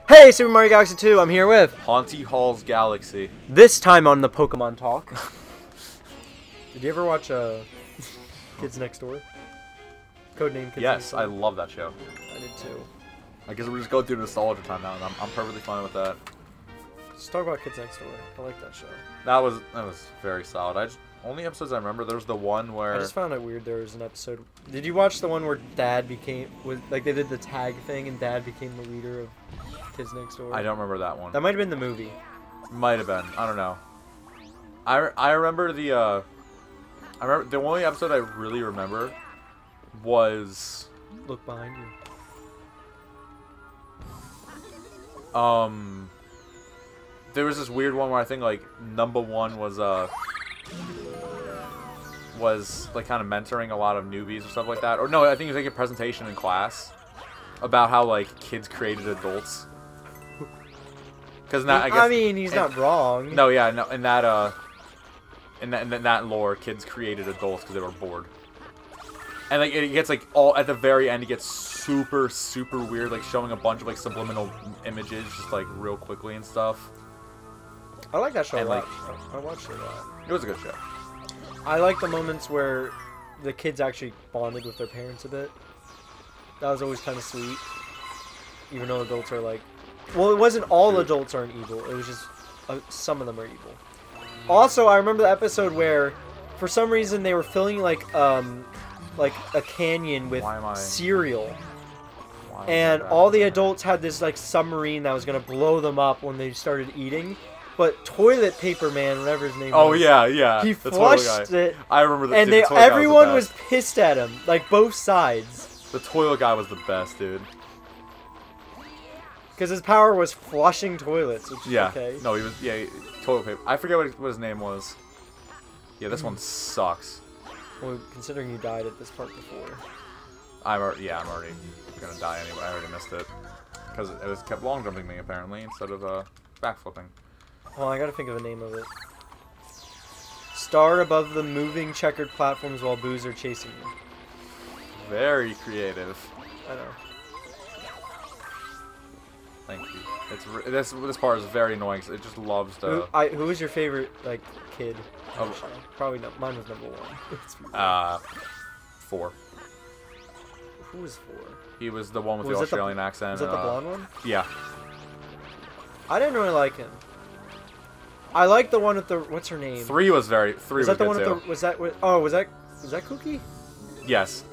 Hey, Super Mario Galaxy 2, I'm here with... Haunty Hall's Galaxy. This time on the Pokemon Talk. Did you ever watch Kids Next Door? Codename Kids Next Door? Yes, I love that show. I did too. I guess we're just going through nostalgia time now, and I'm perfectly fine with that. Let's talk about Kids Next Door. I like that show. That was very solid. Only episodes I remember, there's the one where... I just found it weird there was an episode... Did you watch the one where Dad became... Like, they did the tag thing and Dad became the leader of Kids Next Door? I don't remember that one. That might have been the movie. Might have been. I don't know. I remember the only episode I really remember was... Look behind you. There was this weird one where I think, like, number one was like kind of mentoring a lot of newbies or stuff like that. Or no, I think it was like a presentation in class about how like kids created adults. Because I mean, he's not wrong. No, yeah, no, in that lore, kids created adults because they were bored. And like it gets like all at the very end, it gets super weird, like showing a bunch of like subliminal images just like real quickly and stuff. I like that show and, a lot. like, I watched it a lot. It was a good show. I like the moments where the kids actually bonded with their parents a bit. That was always kind of sweet. Even though adults are like... Well, it wasn't all adults aren't evil. It was just... some of them are evil. Also, I remember the episode where, for some reason, they were filling, like a canyon with cereal. And all the adults had this, like, submarine that was going to blow them up when they started eating. But Toilet Paper Man, whatever his name was. Oh, yeah. He flushed it. I remember that. And everyone was pissed at him. Like, both sides. The toilet guy was the best, dude. Because his power was flushing toilets, which is okay. No, he was... Yeah, toilet paper. I forget what his name was. Yeah, this one sucks. Well, considering you died at this part before. I'm already gonna die anyway. I already missed it. Because it was kept long jumping me, apparently, instead of backflipping. Well, I gotta think of the name of it. Star above the moving checkered platforms while boos are chasing you. Very creative. I know. Thank you. This part is very annoying. Cause it just loves to. Who was your favorite kid? Oh, probably not. Mine was #1. 4. Who was 4? He was the one with the Australian accent. Was that the blonde one? Yeah. I didn't really like him. I like the one with the what's her name? 3 was very. 3 was that the good one too. with the? Was that Cookie? Yes.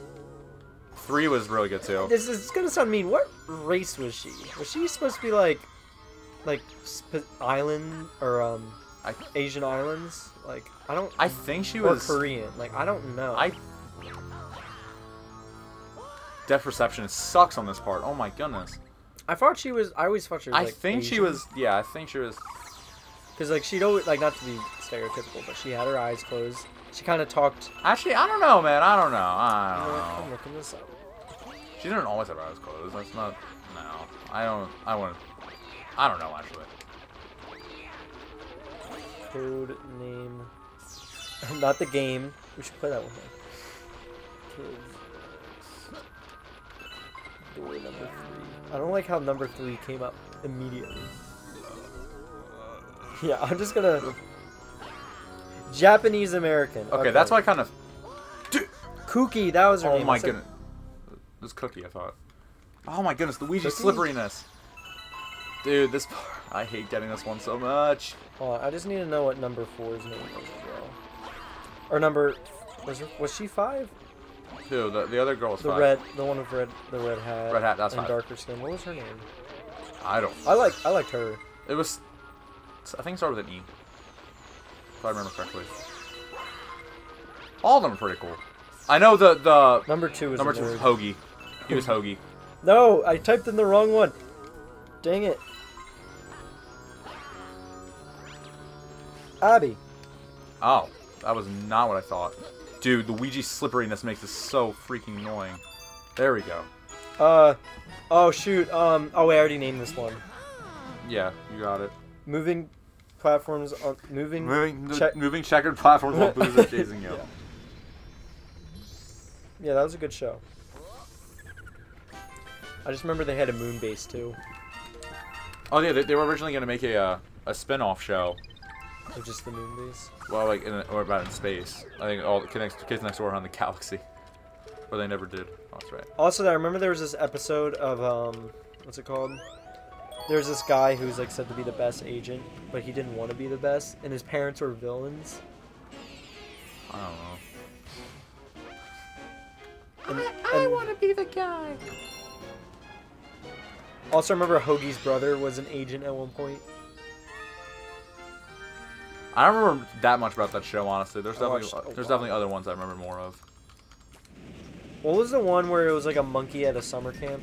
3 was really good too. This is gonna sound mean. What race was she? Was she supposed to be like island or Asian islands? Like I don't. I think she was Korean. Like I don't know. Depth perception sucks on this part. Oh my goodness. I thought she was. I always thought she was. I think Asian. She was. Yeah, I think she was. Because like she'd always not to be stereotypical, but she had her eyes closed. She kind of talked. Actually, I don't know, man. I don't know. I'm looking this up. She didn't always have her eyes closed. That's not. No, I don't. I don't know actually. Code name. Not the game. We should play that one. Kids. Door number 3. I don't like how number 3 came up immediately. Yeah, I'm just gonna... Japanese American. Okay, that's why I kind of... Cookie, that was her name. Oh my goodness. It was Cookie, I thought. Oh my goodness, Luigi's slipperiness. Dude, this part... I hate getting this one so much. Hold on, I just need to know what number 4's name was as well. Or number... Was she 5? Dude, the other girl was 5. The one with the red hat. Red hat, that's 5. And darker skin. What was her name? I don't... I liked her. It was... I think it started with an E. If I remember correctly. All of them are pretty cool. I know the number 2 was Hoagie. He was Hoagie. No, I typed in the wrong one. Dang it. Abby. Oh, that was not what I thought. Dude, Luigi's slipperiness makes this so freaking annoying. There we go. Oh shoot. Oh wait, I already named this one. Yeah, you got it. Moving platforms on moving checkered platforms while boos are chasing you. Yeah, that was a good show. I just remember they had a moon base too. Oh yeah, they were originally gonna make a spin-off show. Of just the moon base. Well, like or about in space. I think all the Kids Next Door around the galaxy, but they never did. Oh, that's right. Also, I remember there was this episode of what's it called? There's this guy who's like said to be the best agent, but he didn't want to be the best, and his parents were villains. I don't know. I want to be the guy. Also, remember Hoagie's brother was an agent at one point. I don't remember that much about that show, honestly. There's I definitely watched a definitely other ones I remember more of. What was the one where it was like a monkey at a summer camp?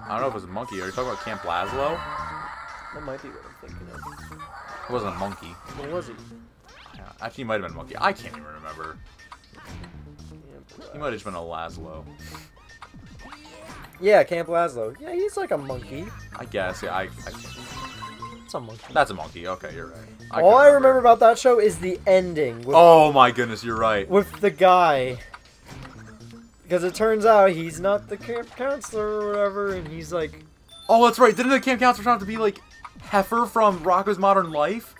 I don't know if it was a monkey. Are you talking about Camp Lazlo? That might be what I'm thinking of. It wasn't a monkey. What was he? Yeah, actually, he might have been a monkey. I can't even remember. He might have just been a Lazlo. Yeah, Camp Lazlo. Yeah, he's like a monkey. I guess. Yeah, It's a monkey. that's a monkey. Okay, you're right. All I remember about that show is the ending. Oh my goodness, you're right. With the guy. Because it turns out he's not the camp counselor or whatever, and he's like... Oh, that's right. Didn't the camp counselor turn out to be like Heifer from Rocko's Modern Life?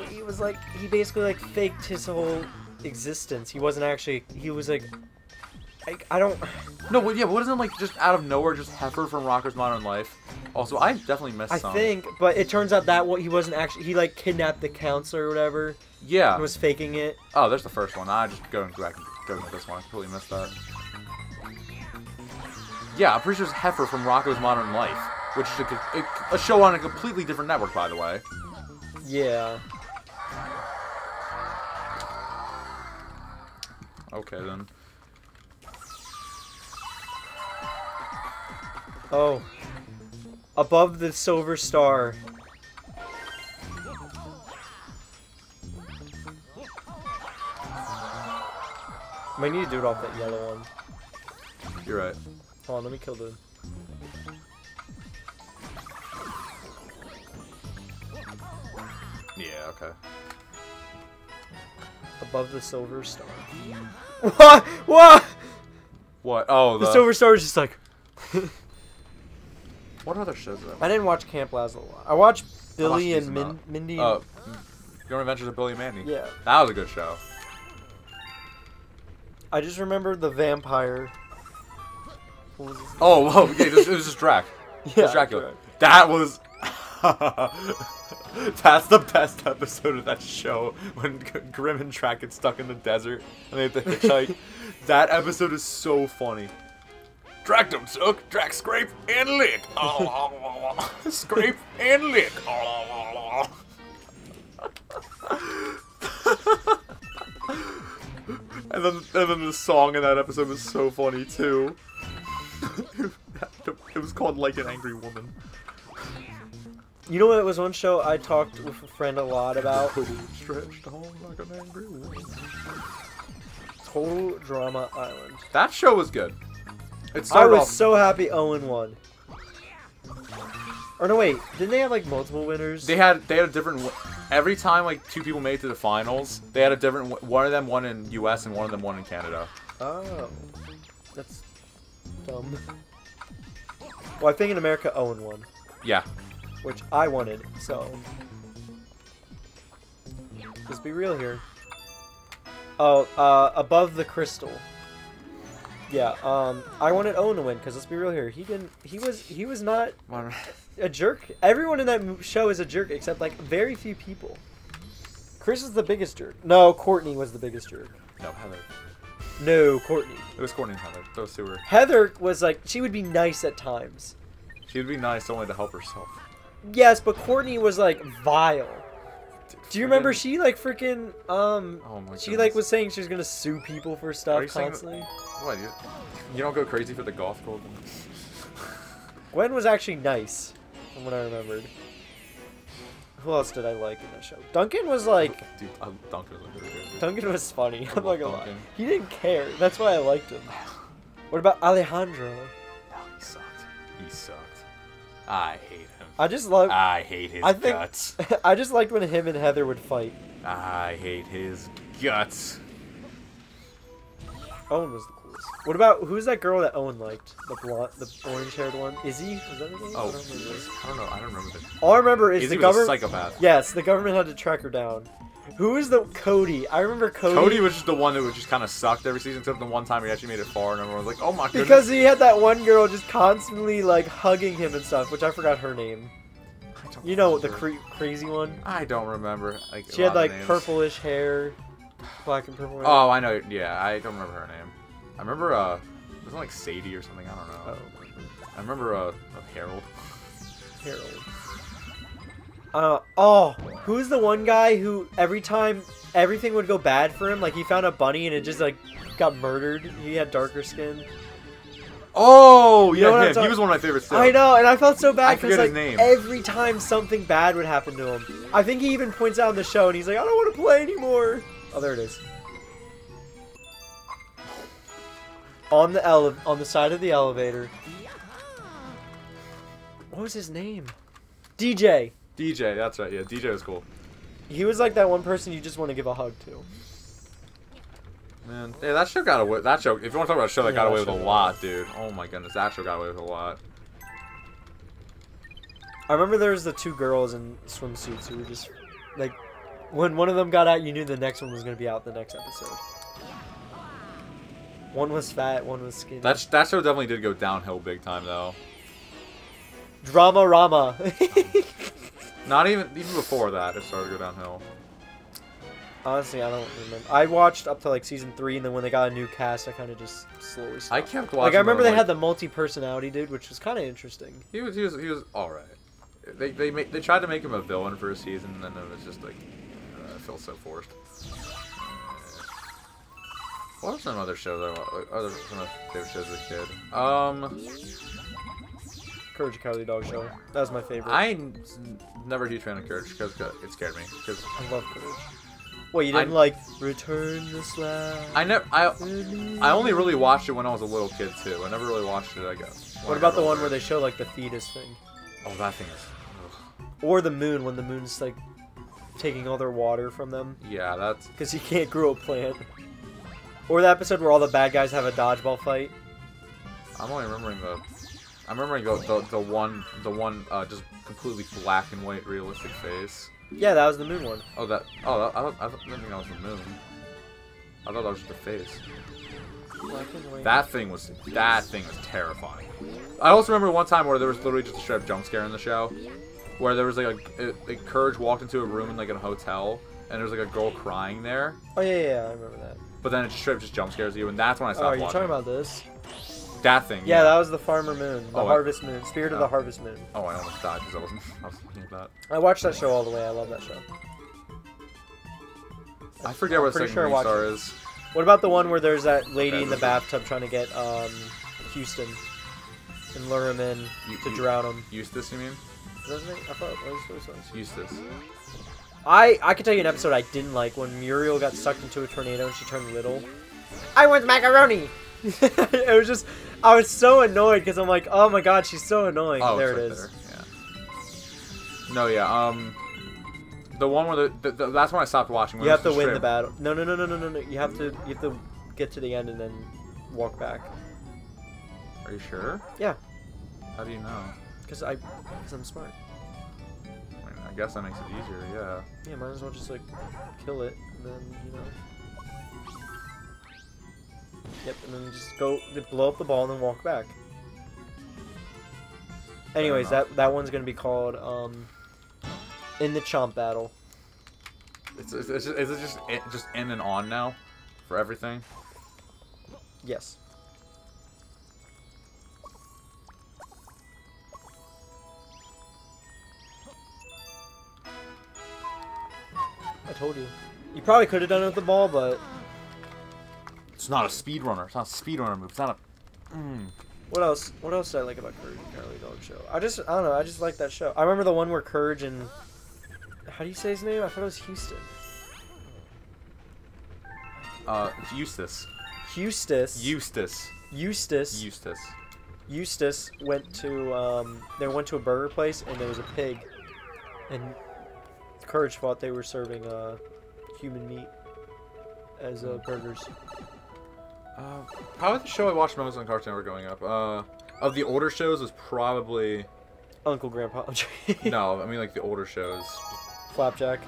He was like... He basically like faked his whole existence. He wasn't actually... He was like... I don't... No, but yeah, but wasn't it like just out of nowhere, just Heifer from Rocko's Modern Life? Also, I definitely missed some. I think, but it turns out that he wasn't actually... He like kidnapped the counselor or whatever. Yeah. And was faking it. Oh, there's the first one. I just go back and go with this one. I completely missed that. Yeah, I'm pretty sure it's Heifer from Rocko's Modern Life, which is a show on a completely different network, by the way. Yeah. Okay, then. Oh. Above the silver star. Might need to do it off that yellow one. You're right. Hold on, let me kill the... Yeah, okay. Above the silver star. What? What? What? Oh, The silver star is just like... What other shows are there? I didn't watch Camp Lazlo. I watched Billy I watched and these Mindy. Oh, Your Adventures of Billy and Mandy. Yeah. That was a good show. I just remember the vampire. What was his name? Oh, whoa, yeah, it was just Drac. It was Dracula. Drac. That was... That's the best episode of that show, when Grim and Drac get stuck in the desert and they have to hitchhike. That episode is so funny. Drac don't suck, Drac scrape and lick. Scrape and lick. And then the song in that episode was so funny too. It was called Like an Angry Woman. You know what was one show I talked with a friend a lot about? Stretched on like an angry woman. Total Drama Island. That show was good. It I started was off... so happy Owen won. Or no, wait. Didn't they have like multiple winners? They had a different... Every time like two people made it to the finals, they had a different... One of them won in US and one of them won in Canada. Oh. That's dumb. Well, I think in America Owen won. Yeah. Which I wanted, so... Let's be real here. Oh, Above the Crystal. Yeah, I wanted Owen to win, because let's be real here. He was not a jerk. Everyone in that show is a jerk, except, like, very few people. Chris is the biggest jerk. No, Courtney was the biggest jerk. No, Heather. No, Courtney. It was Courtney and Heather. Those two were... Heather was, like, she would be nice at times. She would be nice only to help herself. Yes, but Courtney was, like, vile. Dude, Do you remember she, like, freaking, Oh my she, goodness. like, was saying she was gonna sue people for stuff Are you saying constantly? What, you don't go crazy for the golf club? Gwen was actually nice, from what I remembered. Who else did I like in that show? Duncan was like... Dude, Duncan was really good. Duncan was funny, I'm not gonna lie. Duncan. He didn't care, that's why I liked him. What about Alejandro? No, he sucked. He sucked. I hate him. I just love... I hate his I think- guts. I just liked when him and Heather would fight. I hate his guts. Owen was the coolest. is. What about who's that girl that Owen liked? The blonde, the orange-haired one. Izzy? Was that her name? Oh, I don't remember. I don't remember that. All I remember is Izzy the was a government. psychopath. Yes, the government had to track her down. Who is the Cody? I remember Cody. Cody was just the one that was just kind of sucked every season, except the one time he actually made it far, and everyone was like, "Oh my goodness!" Because he had that one girl just constantly like hugging him and stuff, which I forgot her name. You know the crazy one. I don't remember. Like, She had like purplish hair, black and purple hair. Oh, I know. Yeah, I don't remember her name. I remember wasn't it like Sadie or something? I don't know. Oh. I remember Harold. Harold. Oh, who's the one guy who every time everything would go bad for him, like he found a bunny and it just like got murdered. He had darker skin. Oh, You know what yeah, I'm him. talking- He was one of my favorites too. I know, and I felt so bad I because forget like his name. every time something bad would happen to him. I think he even points out in the show, and he's like, "I don't want to play anymore." Oh, there it is. On the side of the elevator. What was his name? DJ. DJ, that's right. Yeah, DJ was cool. He was like that one person you just want to give a hug to. Man, yeah, that show got away. That show, if you want to talk about a show that Yeah, got that away with a show lot, dude. Oh my goodness, that show got away with a lot. I remember there was the two girls in swimsuits who were just like, when one of them got out, you knew the next one was gonna be out the next episode. One was fat, one was skinny. That show definitely did go downhill big time though. Drama Rama. Not even before that, it started to go downhill. Honestly, I don't remember. I watched up to like season 3, and then when they got a new cast, I kind of just slowly stopped. I kept watching. Like I remember them, they had the multi-personality dude, which was kind of interesting. He was all right. They tried to make him a villain for a season, and then it was just like it felt so forced. What are some other shows? Some of my favorite shows as a kid. Courage the Cowardly Dog Show. That was my favorite. Never a huge fan of Courage because it scared me. Because I love Courage. What, you didn't like Return the Slab? I only really watched it when I was a little kid too. I never really watched it. I guess. What about the one where they show like the fetus thing? Oh, that thing is. Or the moon, when the moon's like taking all their water from them Yeah, that's. because he can't grow a plant. Or the episode where all the bad guys have a dodgeball fight. I'm only remembering the. I'm remembering the one just completely black and white realistic face. Yeah, that was the moon one. Oh, that. Oh, I didn't think that was the moon. I thought that was just the face. Black and white. That thing was terrifying. I also remember one time where there was literally just a straight up jump scare in the show, where there was like a Courage walked into a room in like a hotel, and there was like a girl crying there. Oh yeah, I remember that. But then it straight up just jump scares you, and that's when I Oh, stopped you're watching. talking about this? That thing. Yeah, that was the Farmer Moon, the Oh, Harvest Moon, Spirit of the oh. Harvest Moon. Oh, I almost died because I was thinking of that. I watched that show all the way. I love that show. I forget what pretty second sure I Green watched Star it. is. What about the one where there's that lady in the bathtub trying to get Houston and lure him in to drown him? Eustace, you mean? Is that his name? I thought it was. Eustace. I could tell you an episode I didn't like when Muriel got sucked into a tornado and she turned little. I want macaroni. It was just, I was so annoyed because I'm like, oh my god, she's so annoying. Oh, there it's it right is. there. Yeah. No, yeah. The one where that's when I stopped watching. You have to win the battle. No. You have to get to the end and then walk back. Are you sure? Yeah. How do you know? Because I'm smart. I mean, I guess that makes it easier. Yeah. Yeah, might as well just like kill it and then Yep, and then just blow up the ball and then walk back. Anyways, that one's gonna be called In the Chomp Battle. Is it just in and on now, for everything? Yes. I told you. You probably could have done it with the ball, but It's not a speedrunner. It's not a speedrunner move. It's not a. what else? What else did I like about Courage and Cowardly Dog Show? I don't know. I just like that show. I remember the one where Courage and how do you say his name? I thought it was Houston. Eustace. Eustace went to they went to a burger place and there was a pig, and Courage thought they were serving human meat as burgers. Probably the show I watched most on Cartoon Network growing up. Of the older shows was probably... Uncle Grandpa. No, I mean like the older shows. Flapjack.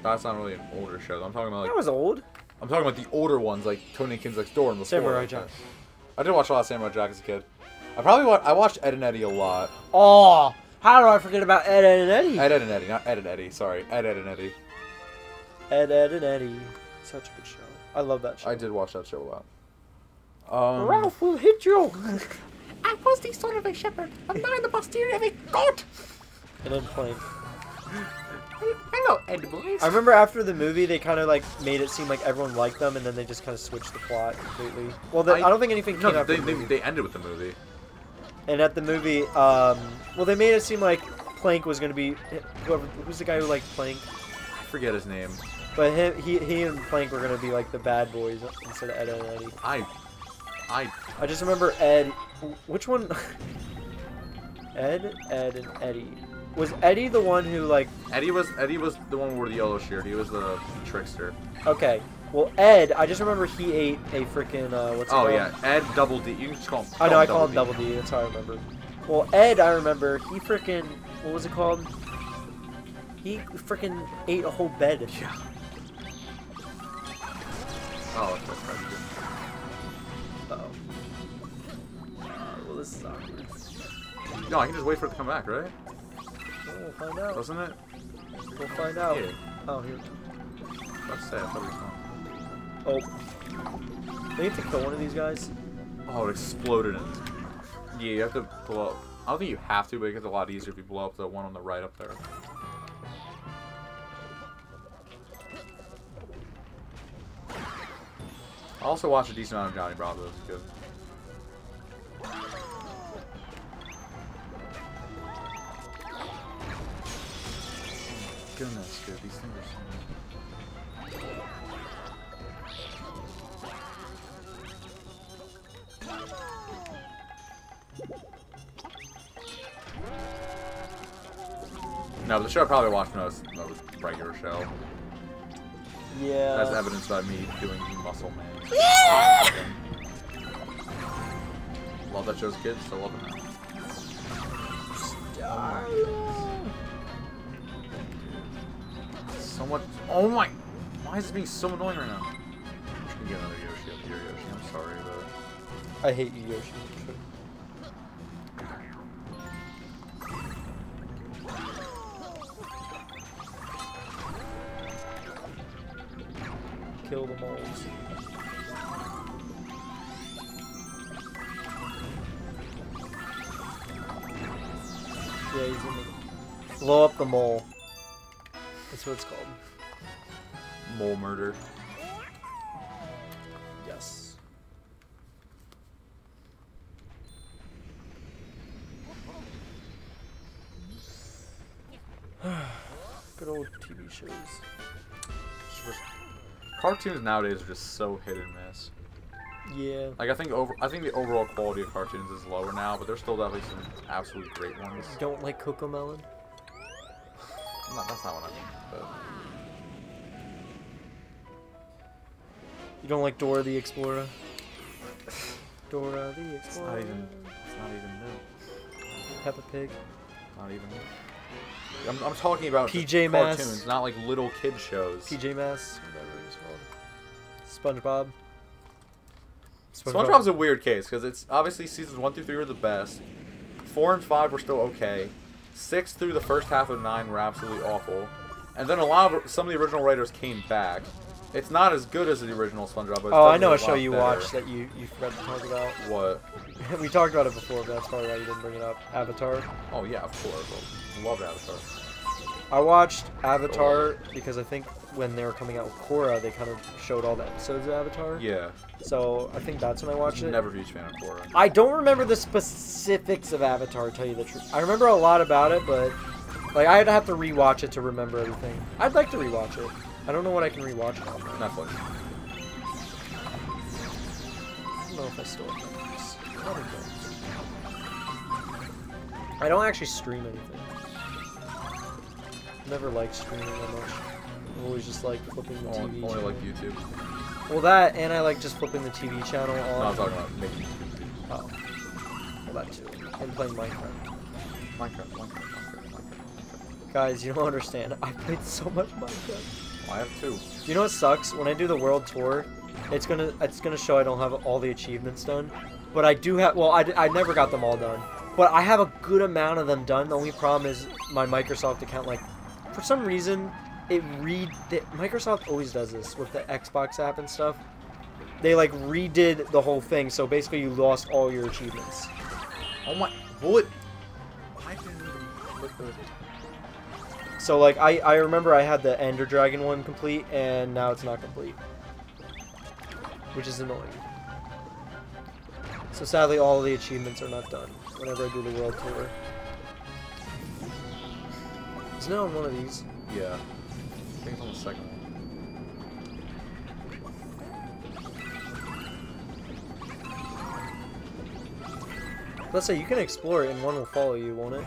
That's not really an older show. I'm talking about like... That was old. I'm talking about the older ones, like Tony and Kids Next Door and before. Samurai Jack. I did watch a lot of Samurai Jack as a kid. I watched Ed and Eddie a lot. Oh, how do I forget about Ed, Ed, and Eddie? Ed and Eddie, not Ed and Eddie. Sorry, Ed and Eddie. Ed, Ed, and Eddie. Such a good show. I love that show. I did watch that show a lot. Ralph will hit you. I was the son of a shepherd, and now the posterior of a goat. And then Plank. Hello, Ed boys. I remember after the movie, they kind of like made it seem like everyone liked them, and then they just kind of switched the plot completely. Well, I don't think anything came out. They ended with the movie. And at the movie, well, they made it seem like Plank was gonna be who's the guy who liked Plank? I forget his name. But he and Plank were gonna be like the bad boys instead of Ed and Eddie. I just remember Ed. Which one? Ed, and Eddie. Was Eddie the one who like? Eddie was the one who wore the yellow shirt. He was the trickster. Okay. Well, Ed, I just remember he ate a freaking what's it called? Oh yeah, Ed Double D. You can just call him. I know, I call him Double D. That's how I remember. Well, Ed, I remember he freaking what was it called? He freaking ate a whole bed. Yeah. Oh, that's right. Well, this is awkward. No, I can just wait for it to come back, right? Well, we'll find out. Doesn't it? We'll find out. Yeah. Oh, here. Let's say I thought we saw. Oh. They have to kill one of these guys. Oh, it exploded in. Yeah, you have to blow up. I don't think you have to, but it gets a lot easier if you blow up the one on the right up there. I also watched a decent amount of Johnny Bravo. It was good. Goodness, dude, these things are so... No, but the show I probably watched most was regular show. Yeah. That's evidenced by me doing Muscle Man. Love that show as a kid, still love it now. So much. Oh my! Why is this being so annoying right now? I'm just gonna get another Yoshi up here, Yoshi. I'm sorry, but I hate you, Yoshi. Kill the moles. Yeah, he's in the... Blow up the mole. That's what it's called. mole murder. Yes. Good old TV shows. Cartoons nowadays are just so hit and miss. Yeah. Like I think the overall quality of cartoons is lower now, but there's still definitely some absolutely great ones. Don't like Cocomelon? That's not what I mean. But You don't like Dora the Explorer? Dora the Explorer. it's not even new. Peppa Pig. Not even new. I'm talking about PJ Masks. cartoons, not like little kid shows. PJ Masks, whatever it's called. SpongeBob. SpongeBob's a weird case because it's obviously seasons 1 through 3 were the best. 4 and 5 were still okay. 6 through the first half of 9 were absolutely awful. And then some of the original writers came back. It's not as good as the original SpongeBob, but it's I know definitely a show you better. watched that you forgot to talk about. What? We talked about it before, but that's probably why you didn't bring it up. Avatar. Oh yeah, of course. I love Avatar. I watched Avatar because I think when they were coming out with Korra, they kind of showed all the episodes of Avatar. Yeah. So I think that's when I watched it. Never a huge fan of Korra. I don't remember the specifics of Avatar, to tell you the truth. I remember a lot about it, but like I'd have to rewatch it to remember everything. I'd like to rewatch it. I don't know what I can rewatch now. Netflix. I don't know if I still have Netflix. Probably don't. I don't actually stream anything. Never liked streaming that much. I've always just like flipping the TV. Only like YouTube. Well, that, and I like just flipping the TV channel on. No, I'm talking about making Oh. Well, that too. And playing Minecraft. Minecraft. Guys, you don't understand. I played so much Minecraft. I have 2. You know what sucks? When I do the world tour, it's gonna show I don't have all the achievements done. But I do have, well, I never got them all done. But I have a good amount of them done. The only problem is my Microsoft account, like, for some reason, Microsoft always does this with the Xbox app and stuff. They, like, redid the whole thing, so basically you lost all your achievements. Oh my, what? I didn't even look at it. So, like, I remember I had the Ender Dragon one complete, and now it's not complete. Which is annoying. So, sadly, all the achievements are not done whenever I do the world tour. Isn't it on one of these? Yeah. I think it's on the second one. Let's say you can explore it, and one will follow you, won't it?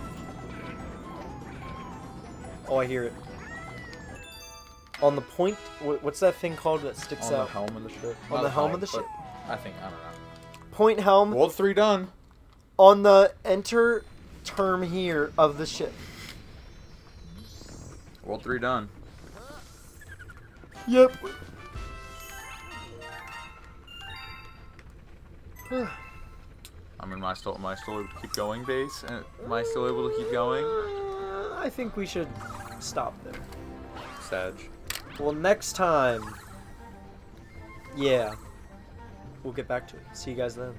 Oh, I hear it. On the point, what's that thing called that sticks On the out? helm of the ship. On Not the helm of the but ship? I think, I don't know. Point helm World 3 done. on the enter term here of the ship. World 3 done. Yep. I mean, am I still able to keep going, base? Am I still able to keep going? I think we should stop there. Sag. Well, next time, yeah, we'll get back to it. See you guys then.